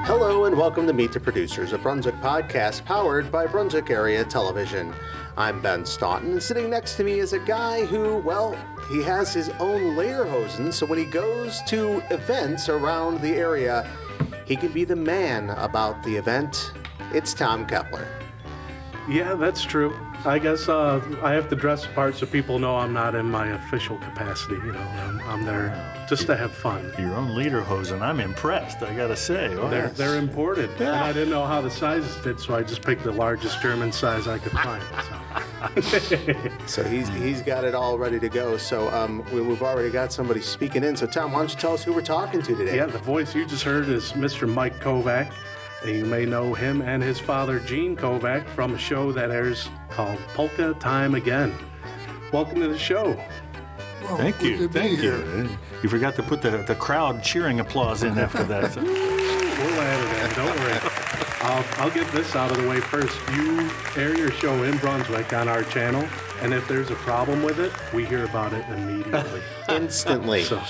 Hello and welcome to Meet the Producers, a Brunswick podcast powered by Brunswick Area Television. I'm Ben Staunton, and sitting next to me is a guy who, well, he has his own lederhosen, so when he goes to events around the area, he can be the man about the event. It's Tom Kepler. Yeah, that's true. I guess I have to dress the part so people know I'm not in my official capacity. You know, I'm there just to have fun. Your own lederhosen. I'm impressed, I gotta say. Wow. They're imported, and I didn't know how the sizes did, so I just picked the largest German size I could find. So he's got it all ready to go. So we've already got somebody speaking in. So Tom, why don't you tell us who we're talking to today? Yeah, the voice you just heard is Mr. Mike Kovack. And you may know him and his father, Gene Kovack, from a show that airs called Polka Time Again. Welcome to the show. Well, Thank you. You forgot to put the crowd cheering applause in after that. So. We'll add it in, don't worry. I'll get this out of the way first. You air your show in Brunswick on our channel, and if there's a problem with it, we hear about it immediately. Instantly. So,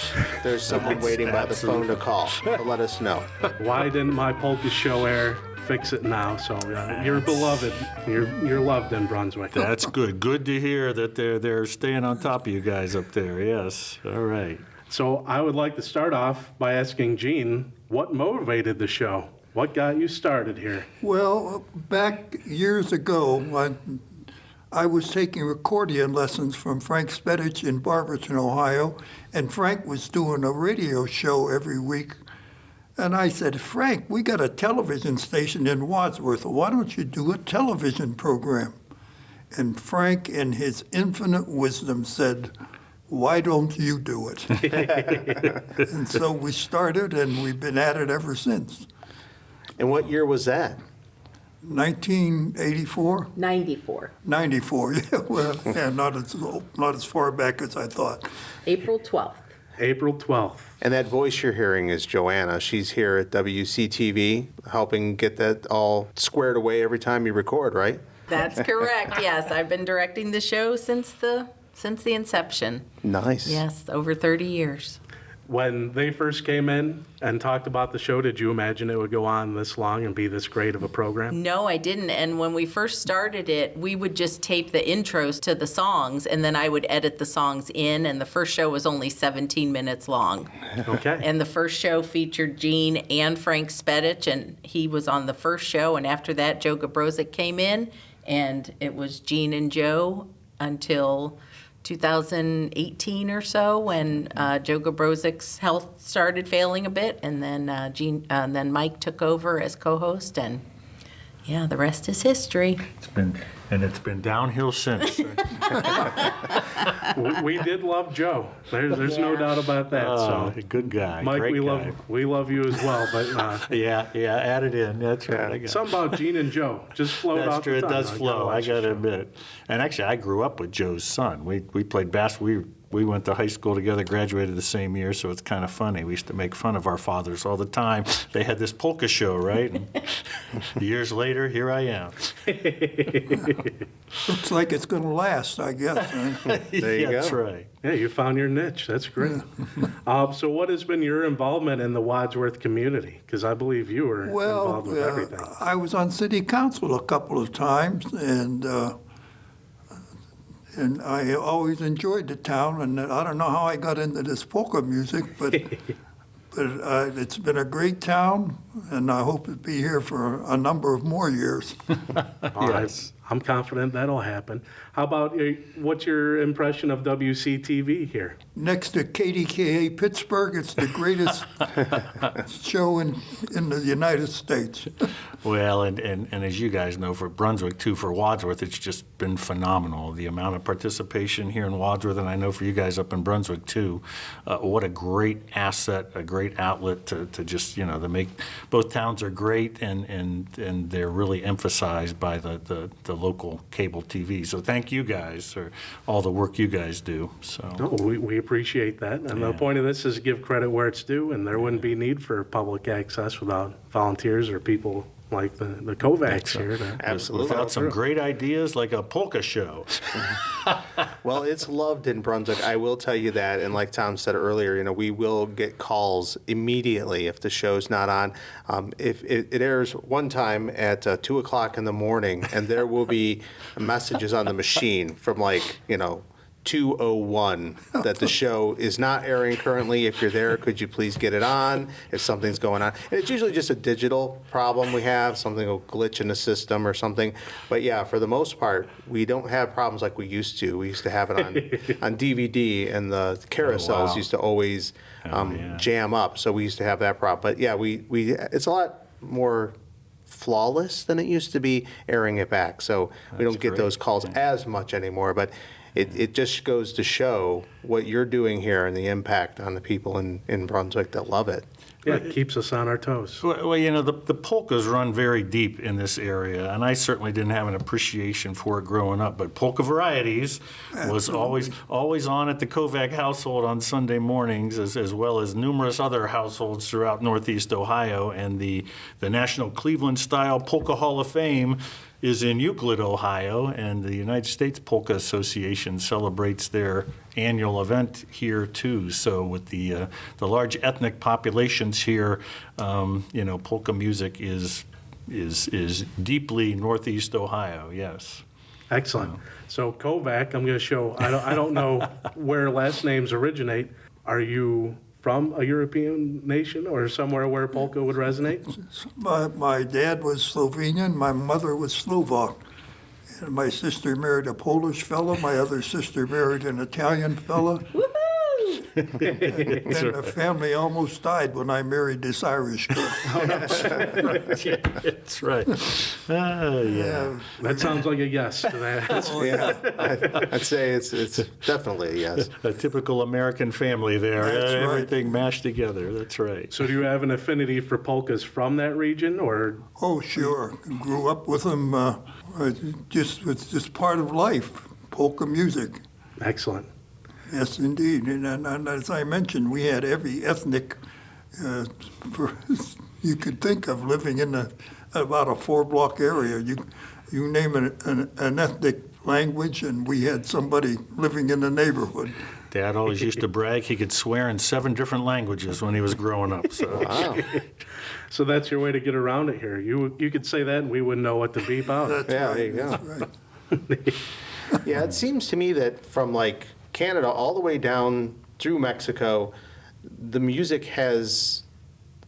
there's someone waiting by the phone to call. So let us know. Why didn't my polka show air? Fix it now. So you're beloved. You're loved in Brunswick. That's good. Good to hear that they're staying on top of you guys up there. Yes. All right. So I would like to start off by asking Gene, what motivated the show? What got you started here? Well, back years ago, I was taking accordion lessons from Frank Spedich in Barberton, Ohio, and Frank was doing a radio show every week. And I said, Frank, we got a television station in Wadsworth. Why don't you do a television program? And Frank, in his infinite wisdom, said, why don't you do it? And so we started, and we've been at it ever since. And what year was that? 1984? 94. 94, yeah. Well, yeah, not as far back as I thought. April 12th. April 12th. And that voice you're hearing is Johanna. She's here at WCTV helping get that all squared away every time you record, right? That's correct, yes. I've been directing the show since the inception. Nice. Yes, over 30 years. When they first came in and talked about the show, did you imagine it would go on this long and be this great of a program? No, I didn't. And when we first started it, we would just tape the intros to the songs, and then I would edit the songs in, and the first show was only 17 minutes long. Okay. And the first show featured Gene and Frank Spedich, and he was on the first show, and after that, Joe Gabrozik came in, and it was Gene and Joe until 2018 or so, when Joe Gabrozik's health started failing a bit, and then Mike took over as co-host, and yeah, the rest is history. It's been downhill since. We did love Joe. There's no doubt about that. So good guy. Mike, Great guy. we love you as well. But Yeah, add it in. That's right. Something about Gene and Joe just flowed That's off true. the It tongue. does flow. I got to admit. And actually, I grew up with Joe's son. We played basketball. We went to high school together, graduated the same year, so it's kind of funny. We used to make fun of our fathers all the time. They had this polka show, right? And years later, here I am. Looks like it's going to last, I guess. There you go. That's right. Yeah, you found your niche. That's great. So what has been your involvement in the Wadsworth community? Because I believe you were involved with everything. I was on city council a couple of times, and I always enjoyed the town, and I don't know how I got into this polka music, but it's been a great town, and I hope to be here for a number of more years. Yes. I'm confident that'll happen. How about, what's your impression of WCTV here? Next to KDKA Pittsburgh, it's the greatest show in the United States. Well, and as you guys know, for Brunswick, too, for Wadsworth, it's just been phenomenal. The amount of participation here in Wadsworth, and I know for you guys up in Brunswick, too, what a great asset, a great outlet to just, to make both towns are great, and they're really emphasized by the local cable TV. So thank you guys for all the work you guys do. So We appreciate that. And the point of this is to give credit where it's due, and there wouldn't be need for public access without volunteers or people like the Kovacs here. Absolutely. Without some great ideas like a polka show. Well, it's loved in Brunswick. I will tell you that. And like Tom said earlier, we will get calls immediately if the show's not on. If it airs one time at 2 o'clock in the morning, and there will be messages on the machine from 2:01 that the show is not airing currently. If you're there, could you please get it on if something's going on? And it's usually just a digital problem we have, something will glitch in the system or something. But yeah, for the most part, we don't have problems like we used to. We used to have it on DVD, and the carousels used to always jam up. So we used to have that problem. But yeah, we it's a lot more flawless than it used to be airing it back. So we don't get those calls as much anymore. But it just goes to show what you're doing here and the impact on the people in Brunswick that love it. Yeah, it keeps us on our toes. Well, the polkas run very deep in this area, and I certainly didn't have an appreciation for it growing up. But Polka Varieties was always on at the Kovack household on Sunday mornings, as well as numerous other households throughout Northeast Ohio. And the National Cleveland Style Polka Hall of Fame is in Euclid, Ohio, and the United States Polka Association celebrates their annual event here too. So with the large ethnic populations here, polka music is deeply Northeast Ohio. Yes. Excellent. So Kovack, I'm going to show. I don't know where last names originate. Are you from a European nation or somewhere where polka would resonate? My dad was Slovenian, my mother was Slovak. And my sister married a Polish fellow, my other sister married an Italian fellow. And the family almost died when I married this Irish girl. That's right. Yeah. That sounds like a yes to that. Yeah, I'd say it's definitely a yes. A typical American family there. That's right. Everything mashed together. That's right. So do you have an affinity for polkas from that region, or? Oh, sure. Grew up with them. It's just part of life, polka music. Excellent. Yes, indeed. And as I mentioned, we had every ethnic you could think of living in about a 4-block area. You name an ethnic language, and we had somebody living in the neighborhood. Dad always used to brag he could swear in 7 different languages when he was growing up. So. Wow. So that's your way to get around it here. You could say that, and we wouldn't know what to beep out. That's Yeah, right. there you go. That's right. Yeah, it seems to me that from Canada all the way down through Mexico, the music has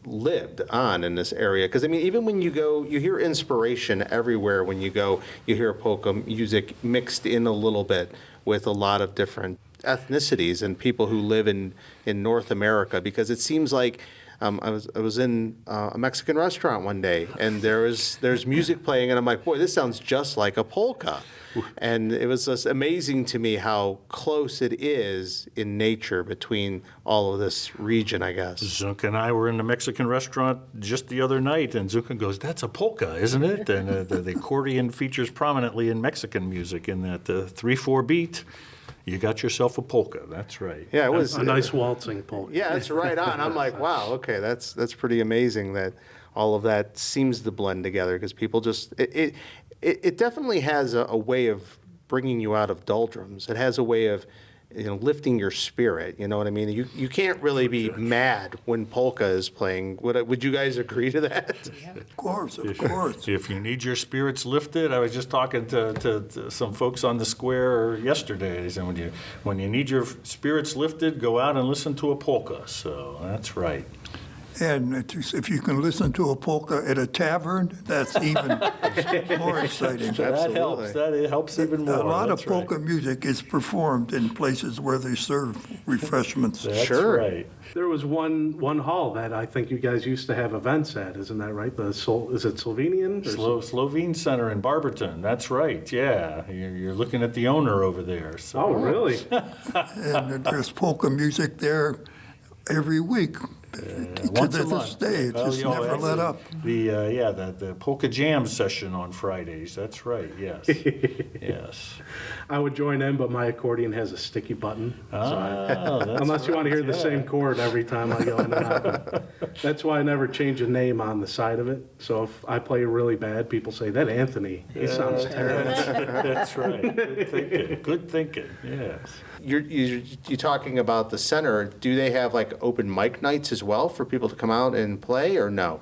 lived on in this area. Because, even when you go, you hear inspiration everywhere. When you go, you hear polka music mixed in a little bit with a lot of different ethnicities and people who live in North America. Because it seems like I was in a Mexican restaurant one day, and there's music playing, and I'm like, boy, this sounds just like a polka. And it was just amazing to me how close it is in nature between all of this region, I guess. Zunk and I were in a Mexican restaurant just the other night, and Zunka goes, "That's a polka, isn't it?" And the accordion features prominently in Mexican music in that 3/4 beat. You got yourself a polka. That's right. Yeah, it was A nice waltzing polka. Yeah, it's right on. I'm like, wow, okay, that's pretty amazing that all of that seems to blend together, because people just it definitely has a way of bringing you out of doldrums. It has a way of lifting your spirit. You know what I mean? You can't really be mad when polka is playing. Would you guys agree to that? Of course, of course. If you need your spirits lifted, I was just talking to some folks on the square yesterday. They said when you need your spirits lifted, go out and listen to a polka. So that's right. And if you can listen to a polka at a tavern, that's even more exciting. That helps. That helps even more. A lot of That's right. polka music is performed in places where they serve refreshments. That's Sure. right. There was one hall that I think you guys used to have events at, isn't that right? Is it Slovenian? Or Slovene Center in Barberton. That's right. Yeah, you're looking at the owner over there. So. Oh, really? And there's polka music there every week. To Once a this month. day, it Oh, just yeah, never that's let it. up. The polka jam session on Fridays. That's right. Yes. Yes. I would join in, but my accordion has a sticky button. That's Unless you want to hear the right, same yeah. chord every time I go in and out. That's why I never change a name on the side of it. So if I play really bad, people say, that Anthony, he sounds terrible. That's right. Good thinking. Good thinking. Yes. You're talking about the center. Do they have like open mic nights as well for people to come out and play, or no?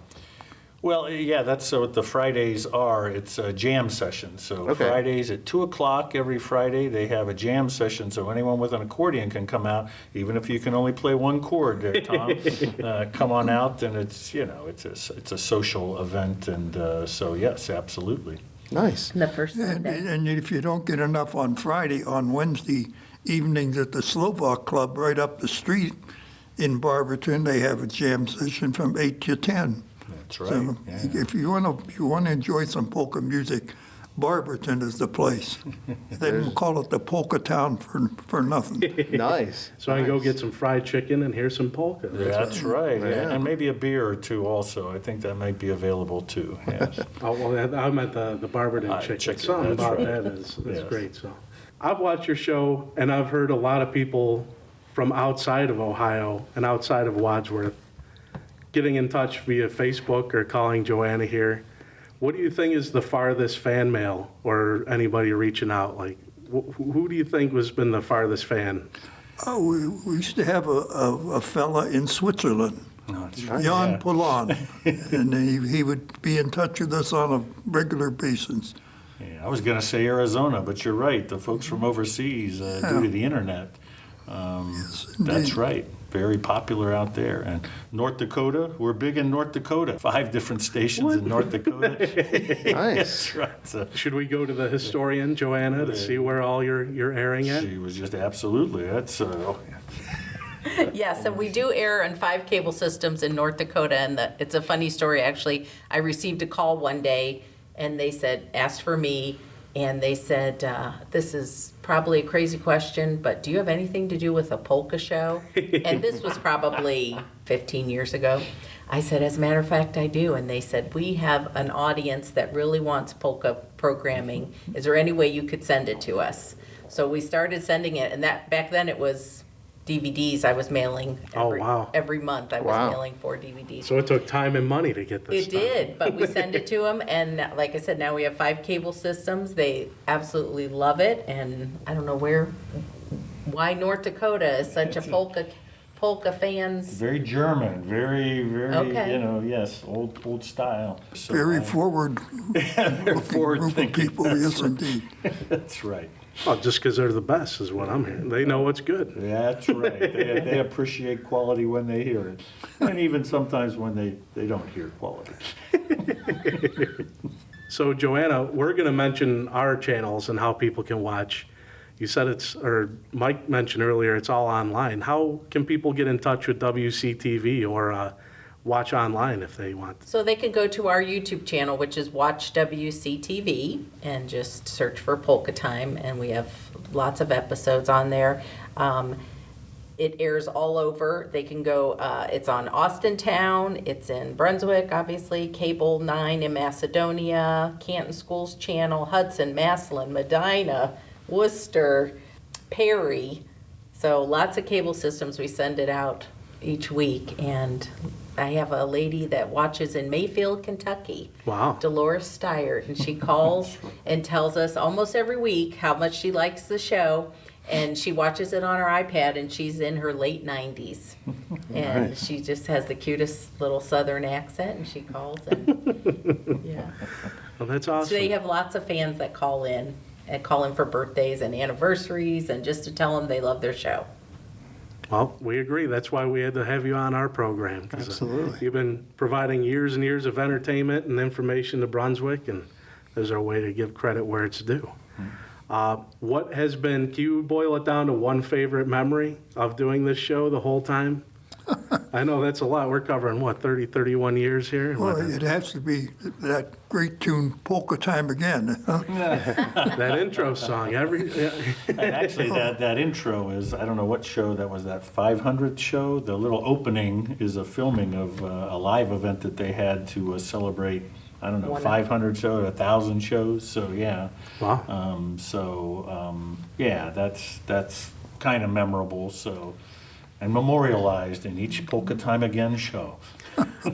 Well, yeah, that's what the Fridays are. It's a jam session. So Okay. Fridays at 2 o'clock every Friday, they have a jam session. So anyone with an accordion can come out, even if you can only play one chord there, Tom. Come on out, and it's a social event, and so yes, absolutely. Nice. The first And, Sunday. and if you don't get enough on Friday, on Wednesday evenings at the Slovak Club right up the street in Barberton, they have a jam session from 8 to 10. That's right. So Yeah. if you want to enjoy some polka music, Barberton is the place. They don't call it the polka town for nothing. Nice. So I can go get some fried chicken and hear some polka. That's right. Yeah. Yeah. And maybe a beer or two also. I think that might be available too. Yes. Oh, well, I meant the Barberton chicken. chicken, Something that's about right. that is Yes. great. So I've watched your show, and I've heard a lot of people from outside of Ohio and outside of Wadsworth getting in touch via Facebook or calling Johanna here. What do you think is the farthest fan mail or anybody reaching out? Like, who do you think has been the farthest fan? Oh, we used to have a fella in Switzerland, That's right. Jan Yeah. Polan, and he would be in touch with us on a regular basis. Yeah, I was going to say Arizona, but you're right. The folks from overseas, due to the internet, that's indeed. right. Very popular out there. And North Dakota, we're big in North Dakota. 5 different stations in North Dakota. Nice. That's right. So Should we go to the historian, Johanna, to see where all you're airing at? she was just absolutely. That's Yes, and we do air on 5 cable systems in North Dakota, and it's a funny story, actually. I received a call one day, and they asked for me, and they said, this is probably a crazy question, but do you have anything to do with a polka show? And this was probably 15 years ago. I said, as a matter of fact, I do. And they said, we have an audience that really wants polka programming. Is there any way you could send it to us? So we started sending it, and that back then it was DVDs I was mailing wow. every month. I was Wow. mailing 4 DVDs. So it took time and money to get this It done. did, but we send it to them, and like I said, now we have 5 cable systems. They absolutely love it, and I don't know why North Dakota is such a polka fans. very German, very, Okay. yes, old style. So Very I- forward-looking group of forward-thinking, people, yes, indeed. That's right. Oh, just because they're the best is what I'm hearing. They know what's good. That's right. They appreciate quality when they hear it, and even sometimes when they don't hear quality. So, Johanna, we're going to mention our channels and how people can watch. You said or Mike mentioned earlier, it's all online. How can people get in touch with WCTV or watch online if they want? So they can go to our YouTube channel, which is Watch WCTV, and just search for Polka Time, and we have lots of episodes on there. It airs all over. They can go, it's on Austintown, it's in Brunswick, obviously, Cable 9 in Macedonia, Canton Schools Channel, Hudson, Massillon, Medina, Worcester, Perry. So lots of cable systems. We send it out each week, and I have a lady that watches in Mayfield, Kentucky. Wow. Dolores Steyert, and she calls and tells us almost every week how much she likes the show, and she watches it on her iPad, and she's in her late 90s. And she just has the cutest little southern accent, and she calls, and yeah. Well, that's So awesome. they have lots of fans that call in for birthdays and anniversaries, and just to tell them they love their show. Well, we agree. That's why we had to have you on our program. 'Cause, Absolutely. You've been providing years and years of entertainment and information to Brunswick, and there's our way to give credit where it's due. What has been, can you boil it down to one favorite memory of doing this show the whole time? I know that's a lot. We're covering, what, 30, 31 years here? Well, it has to be that great tune, Polka Time Again. Huh? That intro song, And actually, that intro is, I don't know what show that was, that 500th show? The little opening is a filming of a live event that they had to celebrate, I don't know, 500 shows, 1,000 shows, so yeah. Wow. Yeah, that's kind of memorable, so, and memorialized in each Polka Time Again show.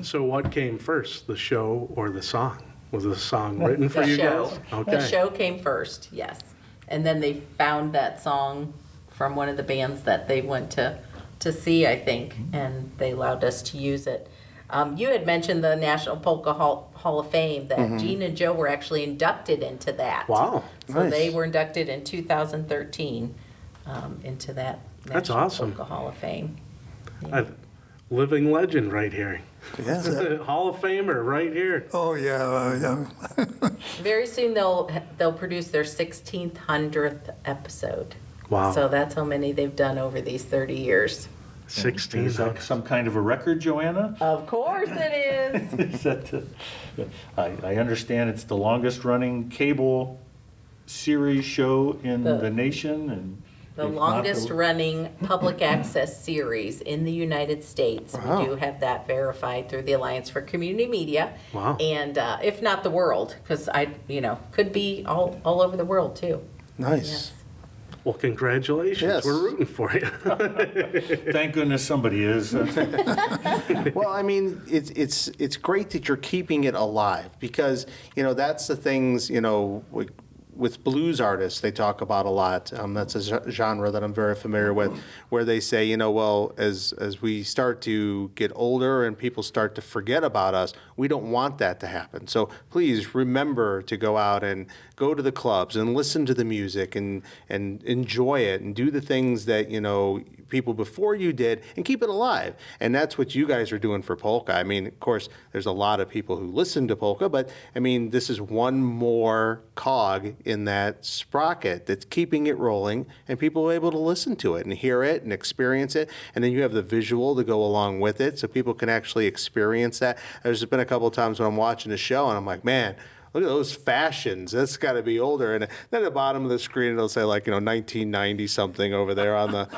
So what came first, the show or the song? Was the song written for you guys? Okay. The show came first, yes. And then they found that song from one of the bands that they went to see, I think, and they allowed us to use it. You had mentioned the National Polka Hall of Fame, that Gene and Joe were actually inducted into that. Wow, So nice. they were inducted in 2013 into that That's National awesome. Polka Hall of Fame. A living legend right here. Yeah. Hall of Famer right here. Oh, yeah. Very soon they'll produce their 1600th episode. Wow. So that's how many they've done over these 30 years. 16. Is that some kind of a record, Joanna? Of course it is. Is that, I understand it's the longest running cable series show in the nation, and The if not longest running public access series in the United States. Wow. We do have that verified through the Alliance for Community Media. Wow. And if not the world, because could be all over the world too. Nice. Yes. Well, congratulations. Yes. We're rooting for you. Thank goodness somebody is. Well, I mean, it's great that you're keeping it alive because, that's the things, with blues artists, they talk about a lot. That's a genre that I'm very familiar with, where they say, well, as we start to get older and people start to forget about us, we don't want that to happen. So please remember to go out and go to the clubs and listen to the music and enjoy it and do the things that, people before you did and keep it alive. And that's what you guys are doing for polka. I mean, of course, there's a lot of people who listen to polka, but I mean, this is one more cog in that sprocket that's keeping it rolling and people are able to listen to it and hear it and experience it. And then you have the visual to go along with it so people can actually experience that. There's been a couple of times when I'm watching a show and I'm like, man, look at those fashions. That's got to be older. And then at the bottom of the screen, it'll say 1990 something over there on the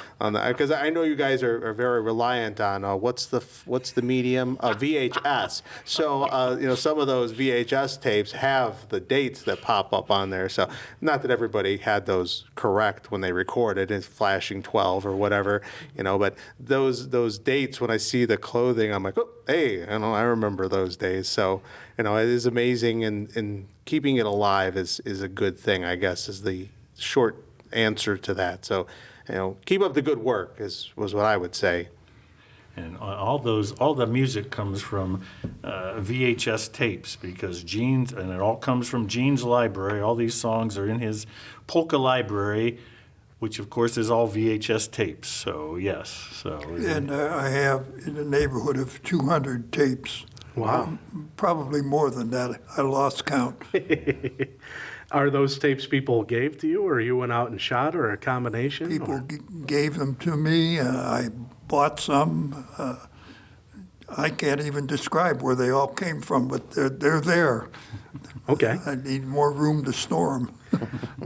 because I know you guys are very reliant on what's the medium VHS. So some of those VHS tapes have the dates that pop up on there. So not that everybody had those correct when they recorded. It's flashing 12 or whatever, But those dates when I see the clothing, I'm like, oh, hey, I remember those days. So. It is amazing, and keeping it alive is a good thing, I guess, is the short answer to that. So, keep up the good work was what I would say. And all the music comes from VHS tapes because and it all comes from Gene's library. All these songs are in his polka library, which of course is all VHS tapes. So yes, And I have in the neighborhood of 200 tapes. Wow. Probably more than that. I lost count. Are those tapes people gave to you or you went out and shot or a combination? People or? gave them to me. I bought some. I can't even describe where they all came from, but they're there. Okay. I need more room to store them.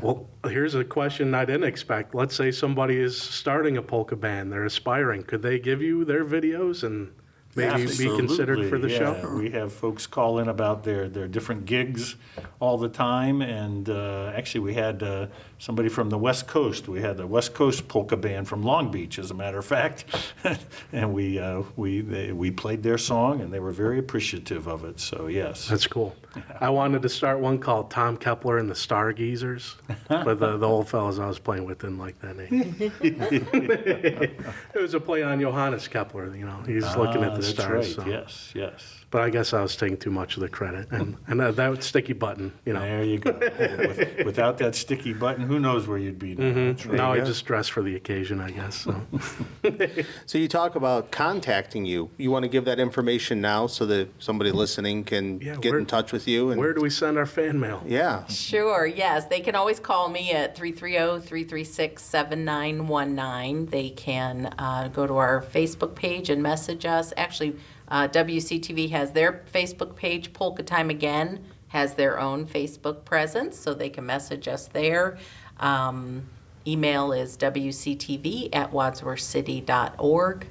Well, here's a question I didn't expect. Let's say somebody is starting a polka band. They're aspiring. Could they give you their videos and maybe be considered for the Absolutely, yeah. show? We have folks call in about their different gigs all the time, and actually we had somebody from the West Coast. We had the West Coast polka band from Long Beach, as a matter of fact, and we played their song, and they were very appreciative of it. So yes, That's cool. I wanted to start one called Tom Kepler and the Stargazers, but the old fellows I was playing with didn't like that name. It was a play on Johannes Kepler, he's looking at the stars. That's right. So. Yes. But I guess I was taking too much of the credit. And that sticky button, There you go. Without that sticky button, who knows where you'd be now. Mm-hmm. Now I just dress for the occasion, I guess. So. So you talk about contacting you. You want to give that information now so that somebody listening can get in touch with you? And where do we send our fan mail? Yeah. Sure, yes. They can always call me at 330-336-7919. They can go to our Facebook page and message us. Actually, WCTV has their Facebook page. Polka Time Again has their own Facebook presence, so they can message us there. Email is wctv@wadsworthcity.org.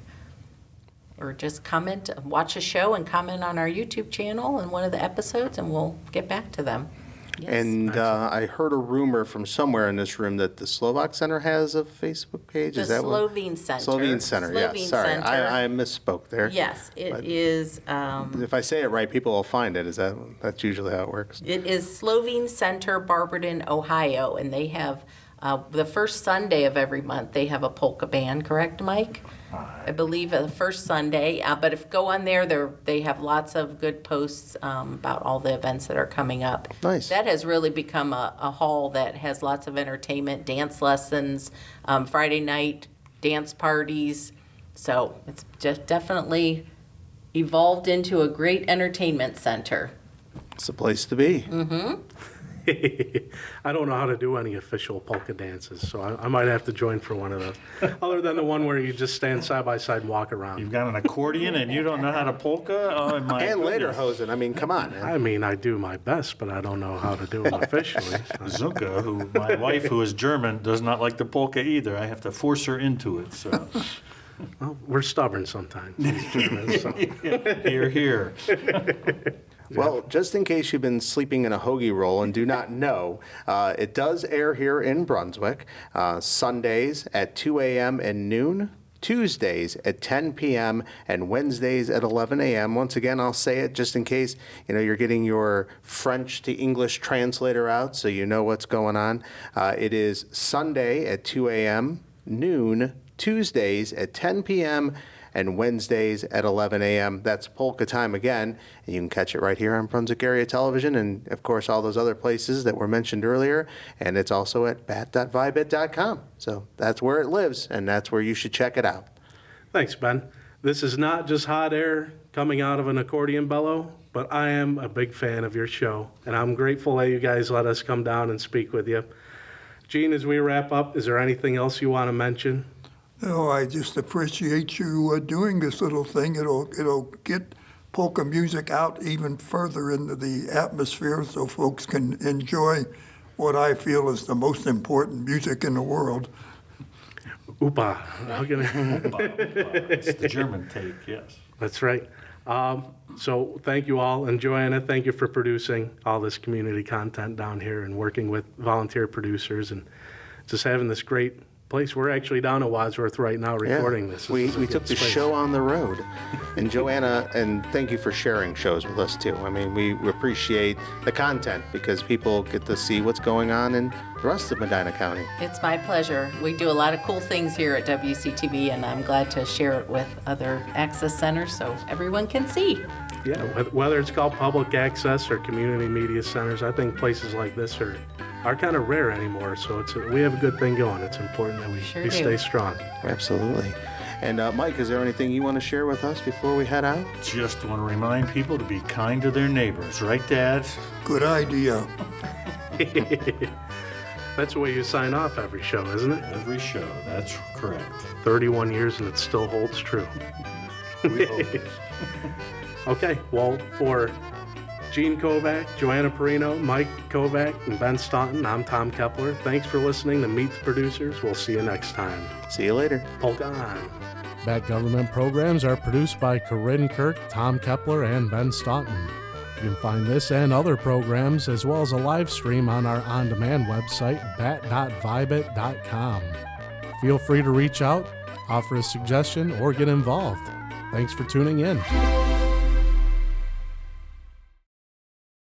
Or just comment, watch a show and comment on our YouTube channel and one of the episodes, and we'll get back to them. Yes. And I heard a rumor from somewhere in this room that the Slovak Center has a Facebook page. The Is that Slovene Center. Slovene Center, yes. Slovene Sorry, Center. I misspoke there. Yes, it But is. If I say it right, people will find it. That's usually how it works? It is Slovene Center, Barberton, Ohio, and they have the first Sunday of every month. They have a polka band, correct, Mike? I believe the first Sunday. But if go on there, they have lots of good posts about all the events that are coming up. Nice. That has really become a hall that has lots of entertainment, dance lessons, Friday night dance parties. So it's just definitely evolved into a great entertainment center. It's a place to be. Mm-hmm. I don't know how to do any official polka dances, so I might have to join for one of those. Other than the one where you just stand side by side and walk around. You've got an accordion and you don't know how to polka? Oh, my And goodness. lederhosen. I mean, come on. Man. I mean, I do my best, but I don't know how to do them officially. Zuka, my wife, who is German, does not like the polka either. I have to force her into it. So Well, we're stubborn sometimes. These Germans, so. here. Well, just in case you've been sleeping in a hoagie roll and do not know, it does air here in Brunswick, Sundays at 2 a.m. and noon, Tuesdays at 10 p.m., and Wednesdays at 11 a.m. Once again, I'll say it just in case you're getting your French to English translator out so you know what's going on. It is Sunday at 2 a.m., noon, Tuesdays at 10 p.m., and Wednesdays at 11 a.m. That's Polka Time Again, and you can catch it right here on Brunswick Area Television and, of course, all those other places that were mentioned earlier, and it's also at bat.vibit.com. So that's where it lives, and that's where you should check it out. Thanks, Ben. This is not just hot air coming out of an accordion bellow, but I am a big fan of your show, and I'm grateful that you guys let us come down and speak with you. Gene, as we wrap up, is there anything else you want to mention? No, I just appreciate you doing this little thing. It'll get polka music out even further into the atmosphere so folks can enjoy what I feel is the most important music in the world. Upa. It's the German take, yes. That's right. So thank you all. And Joanna, thank you for producing all this community content down here and working with volunteer producers and just having this great place. We're actually down at Wadsworth right now recording this. We This is a took good the space. show on the road. And Joanna, and thank you for sharing shows with us too. I mean, we appreciate the content because people get to see what's going on in the rest of Medina County. It's my pleasure. We do a lot of cool things here at WCTV, and I'm glad to share it with other access centers so everyone can see. Yeah, whether it's called public access or community media centers, I think places like this are kind of rare anymore. So we have a good thing going. It's important that we do. stay strong. Absolutely. And Mike, is there anything you want to share with us before we head out? Just want to remind people to be kind to their neighbors, right, Dad? Good idea. That's the way you sign off every show, isn't it? Every show, that's correct. 31 years and it still holds true. We hope. Okay, well, for Gene Kovack, Johanna Perrino, Mike Kovack, and Ben Staunton, I'm Tom Kepler. Thanks for listening to Meet the Producers. We'll see you next time. See you later. Polka on. Bat Government programs are produced by Corinne Kirk, Tom Kepler, and Ben Staunton. You can find this and other programs, as well as a live stream on our on-demand website, bat.vibit.com. Feel free to reach out, offer a suggestion, or get involved. Thanks for tuning in.